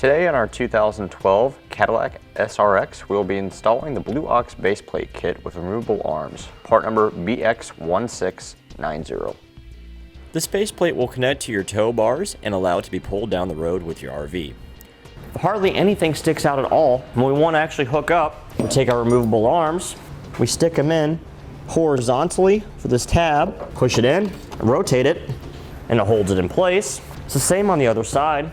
Today in our 2012 Cadillac SRX, we'll be installing the Blue Ox baseplate kit with removable arms, part number BX1690. This baseplate will connect to your tow bars and allow it to be pulled down the road with your RV. If hardly anything sticks out at all, when we want to actually hook up, we take our removable arms, we stick them in horizontally for this tab, push it in, rotate it, and it holds it in place. It's the same on the other side.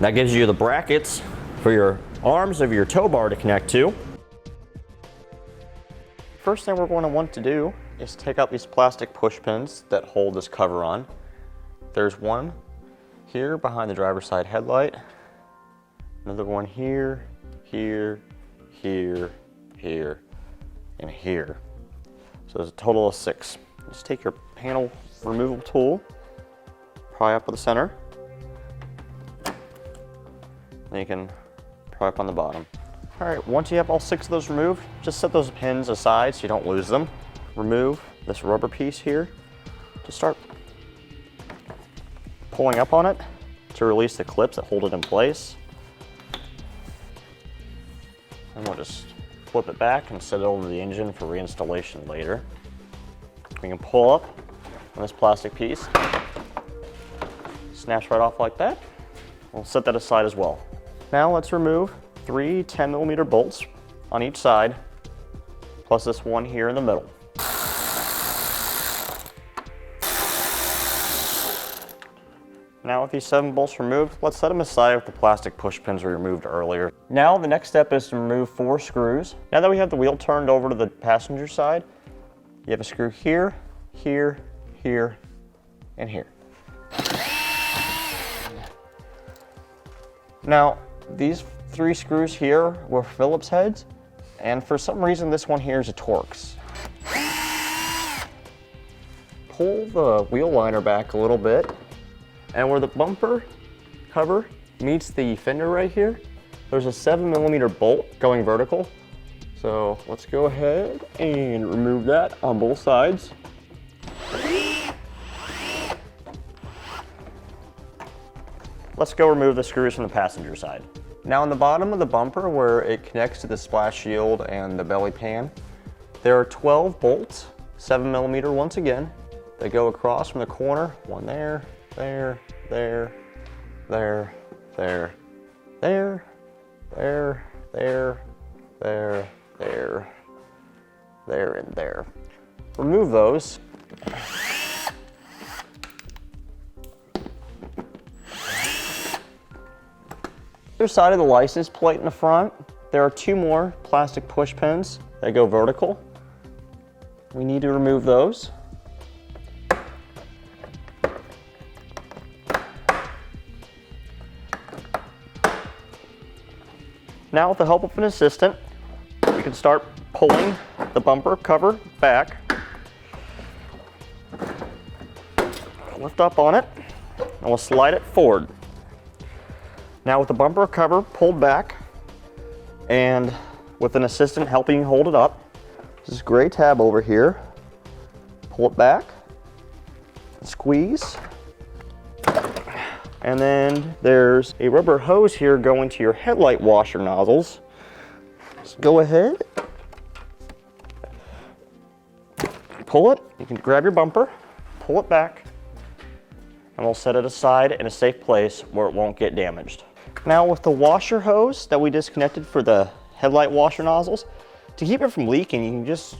That gives you the brackets for your arms of your tow bar to connect to. First thing we're going to want to do is take out these plastic push pins that hold this cover on. There's one here behind the driver's side headlight, another one here, here, here, here, and here. So there's a total of 6. Just take your panel removal tool, pry up with the center, then you can pry up on the bottom. All right, once you have all 6 of those removed, just set those pins aside so you don't lose them. Remove this rubber piece here to start pulling up on it to release the clips that hold it in place. And we'll just flip it back and set it over the engine for reinstallation later. We can pull up on this plastic piece. Snaps right off like that. We'll set that aside as well. Now let's remove 3 10mm bolts on each side, plus this one here in the middle. Now with these 7 bolts removed, let's set them aside with the plastic push pins we removed earlier. Now the next step is to remove 4 screws. Now that we have the wheel turned over to the passenger side, you have a screw here, here, here, and here. Now, these 3 screws here were Phillips heads, and for some reason this one here is a Torx. Pull the wheel liner back a little bit, and where the bumper cover meets the fender right here, there's a 7mm bolt going vertical. So let's go ahead and remove that on both sides. Let's go remove the screws from the passenger side. Now on the bottom of the bumper where it connects to the splash shield and the belly pan, there are 12 bolts, 7mm once again. They go across from the corner, one there, there, there, there, there, there, there, there, there, there, there, and there. Remove those. Other side of the license plate in the front, there are 2 more plastic push pins that go vertical. We need to remove those. Now with the help of an assistant, we can start pulling the bumper cover back. Lift up on it, and we'll slide it forward. Now with the bumper cover pulled back, and with an assistant helping you hold it up, this gray tab over here, pull it back, squeeze, and then there's a rubber hose here going to your headlight washer nozzles. Just go ahead, pull it, you can grab your bumper, pull it back, and we'll set it aside in a safe place where it won't get damaged. Now with the washer hose that we disconnected for the headlight washer nozzles, to keep it from leaking, you can just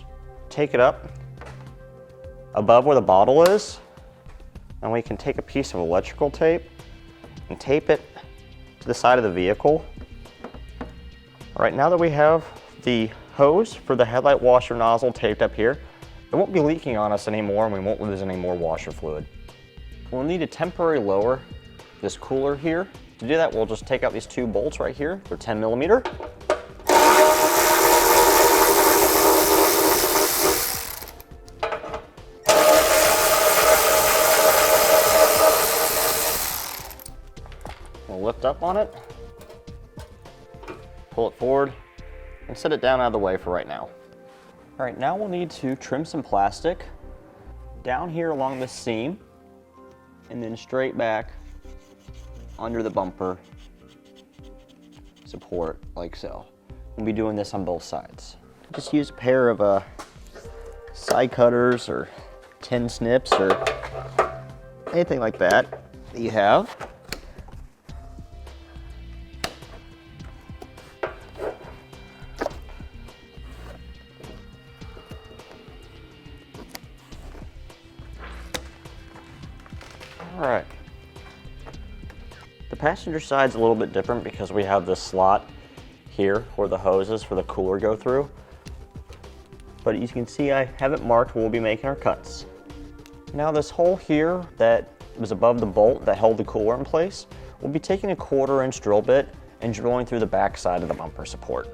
take it up above where the bottle is, and we can take a piece of electrical tape and tape it to the side of the vehicle. All right, now that we have the hose for the headlight washer nozzle taped up here, it won't be leaking on us anymore and we won't lose any more washer fluid. We'll need to temporarily lower this cooler here. To do that, we'll just take out these 2 bolts right here. They're 10mm. We'll lift up on it, pull it forward, and set it down out of the way for right now. All right, now we'll need to trim some plastic down here along this seam, and then straight back under the bumper support like so. We'll be doing this on both sides. Just use a pair of side cutters or tin snips or anything like that you have. All right. The passenger side's a little bit different because we have this slot here where the hoses for the cooler go through. But as you can see, I have it marked where we'll be making our cuts. Now this hole here that was above the bolt that held the cooler in place, we'll be taking a 1/4-inch drill bit and drilling through the back side of the bumper support.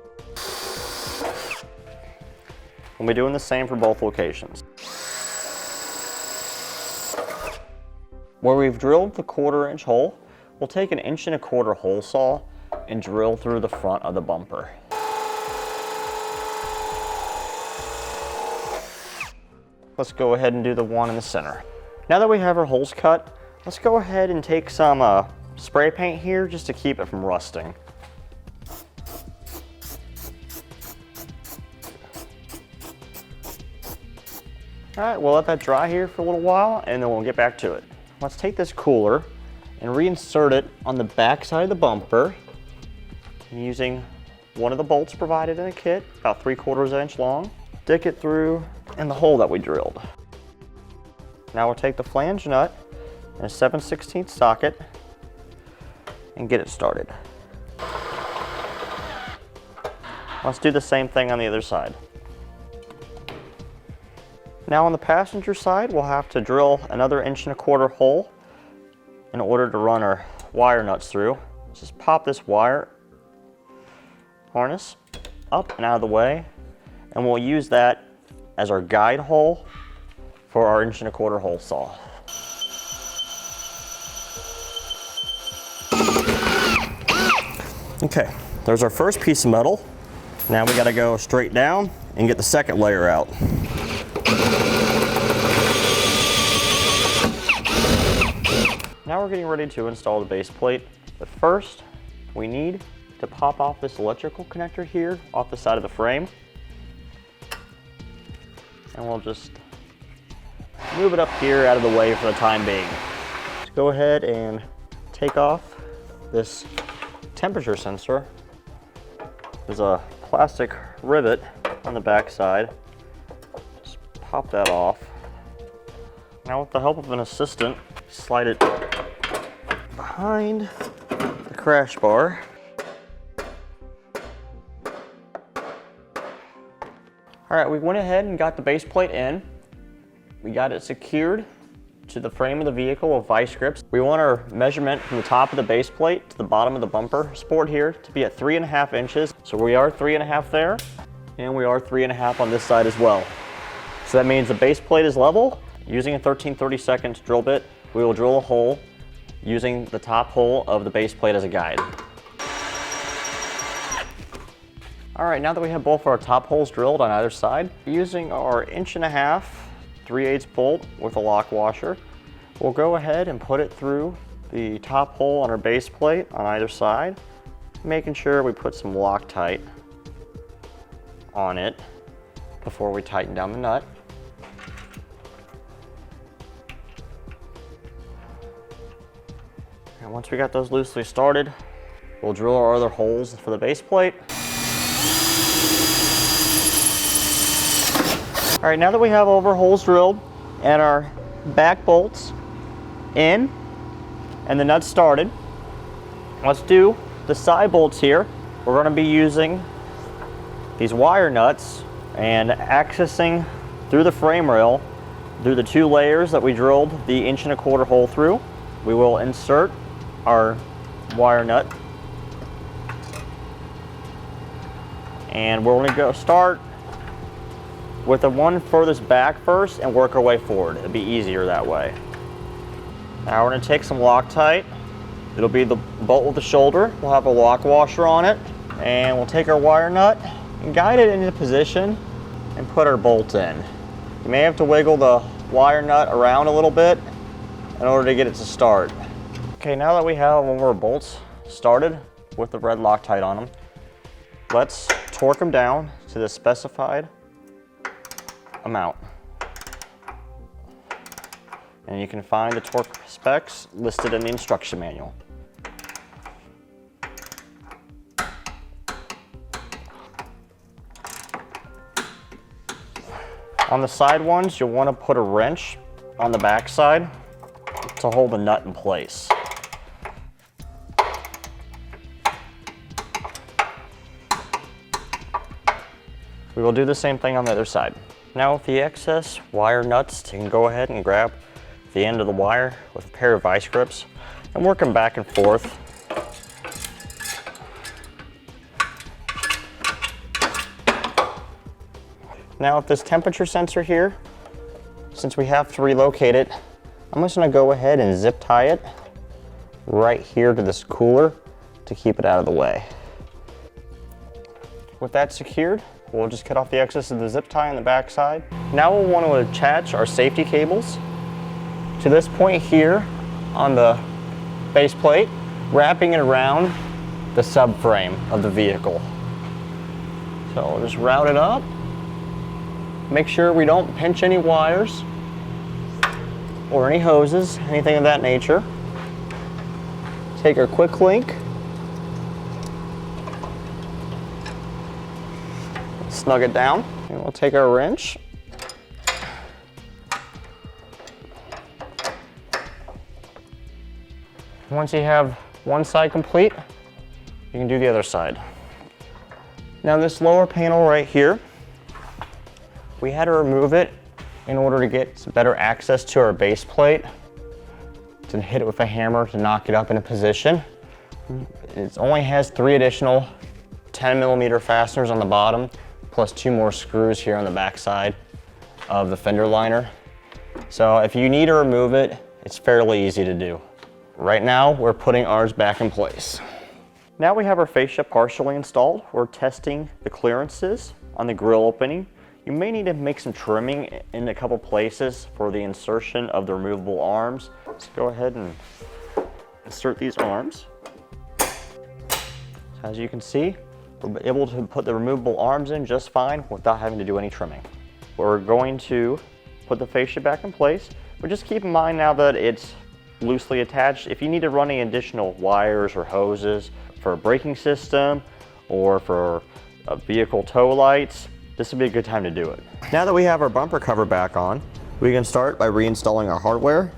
We'll be doing the same for both locations. Where we've drilled the 1/4-inch hole, we'll take an 1 1/4 hole saw and drill through the front of the bumper. Let's go ahead and do the one in the center. Now that we have our holes cut, let's go ahead and take some spray paint here just to keep it from rusting. All right, we'll let that dry here for a little while and then we'll get back to it. Let's take this cooler and reinsert it on the back side of the bumper using one of the bolts provided in a kit, about 3/4 inch long. Stick it through in the hole that we drilled. Now we'll take the flange nut and a 7/16 socket and get it started. Let's do the same thing on the other side. Now on the passenger side, we'll have to drill another 1 1/4 hole in order to run our wire nuts through. Just pop this wire harness up and out of the way, and we'll use that as our guide hole for our 1 1/4 hole saw. Okay, there's our first piece of metal. Now we gotta go straight down and get the second layer out. Now we're getting ready to install the base plate, but first we need to pop off this electrical connector here off the side of the frame. And we'll just move it up here out of the way for the time being. Let's go ahead and take off this temperature sensor. There's a plastic rivet on the back side. Just pop that off. Now with the help of an assistant, slide it behind the crash bar. All right, we went ahead and got the base plate in. We got it secured to the frame of the vehicle with vice grips. We want our measurement from the top of the base plate to the bottom of the bumper support here to be at 3.5 inches. So we are 3.5 there, and we are 3.5 on this side as well. So that means the base plate is level. Using a 13/32 drill bit, we will drill a hole using the top hole of the base plate as a guide. All right, now that we have both our top holes drilled on either side, using our 1.5 inch 3/8 bolt with a lock washer, we'll go ahead and put it through the top hole on our base plate on either side, making sure we put some Loctite on it before we tighten down the nut. And once we got those loosely started, we'll drill our other holes for the base plate. All right, now that we have all of our holes drilled and our back bolts in and the nuts started, let's do the side bolts here. We're going to be using these wire nuts and accessing through the frame rail through the 2 layers that we drilled the 1 1/4 inch hole through. We will insert our wire nut, and we're going to go start with the one furthest back first and work our way forward. It'll be easier that way. Now we're going to take some Loctite. It'll be the bolt with the shoulder. We'll have a lock washer on it, and we'll take our wire nut and guide it into position and put our bolt in. You may have to wiggle the wire nut around a little bit in order to get it to start. Okay, now that we have one of our bolts started, with the red Loctite on them. Let's torque them down to the specified amount. And you can find the torque specs listed in the instruction manual. On the side ones, you'll want to put a wrench on the back side to hold the nut in place. We will do the same thing on the other side. Now with the excess wire nuts, you can go ahead and grab the end of the wire with a pair of vice grips and work them back and forth. Now with this temperature sensor here, since we have to relocate it, I'm just gonna go ahead and zip tie it right here to this cooler to keep it out of the way. With that secured, we'll just cut off the excess of the zip tie on the back side. Now we'll want to attach our safety cables to this point here on the base plate, wrapping it around the subframe of the vehicle. So we'll just route it up. Make sure we don't pinch any wires or any hoses, anything of that nature. Take our quick link, snug it down, and we'll take our wrench. Once you have one side complete, you can do the other side. Now this lower panel right here, we had to remove it in order to get some better access to our base plate, to hit it with a hammer to knock it up into position. It only has 3 additional 10mm fasteners on the bottom, plus 2 more screws here on the back side of the fender liner. So if you need to remove it, it's fairly easy to do. Right now, we're putting ours back in place. Now we have our fascia partially installed. We're testing the clearances on the grill opening. You may need to make some trimming in a couple places for the insertion of the removable arms. Let's go ahead and insert these arms. As you can see, we're able to put the removable arms in just fine without having to do any trimming. We're going to put the fascia back in place, but just keep in mind now that it's loosely attached, if you need to run any additional wires or hoses for a braking system or for vehicle tow lights, this would be a good time to do it. Now that we have our bumper cover back on, we can start by reinstalling our hardware.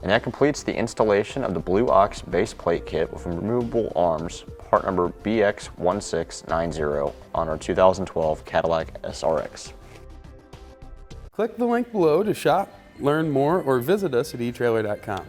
And that completes the installation of the Blue Ox base plate kit with removable arms, part number BX1690 on our 2012 Cadillac SRX. Click the link below to shop, learn more, or visit us at etrailer.com.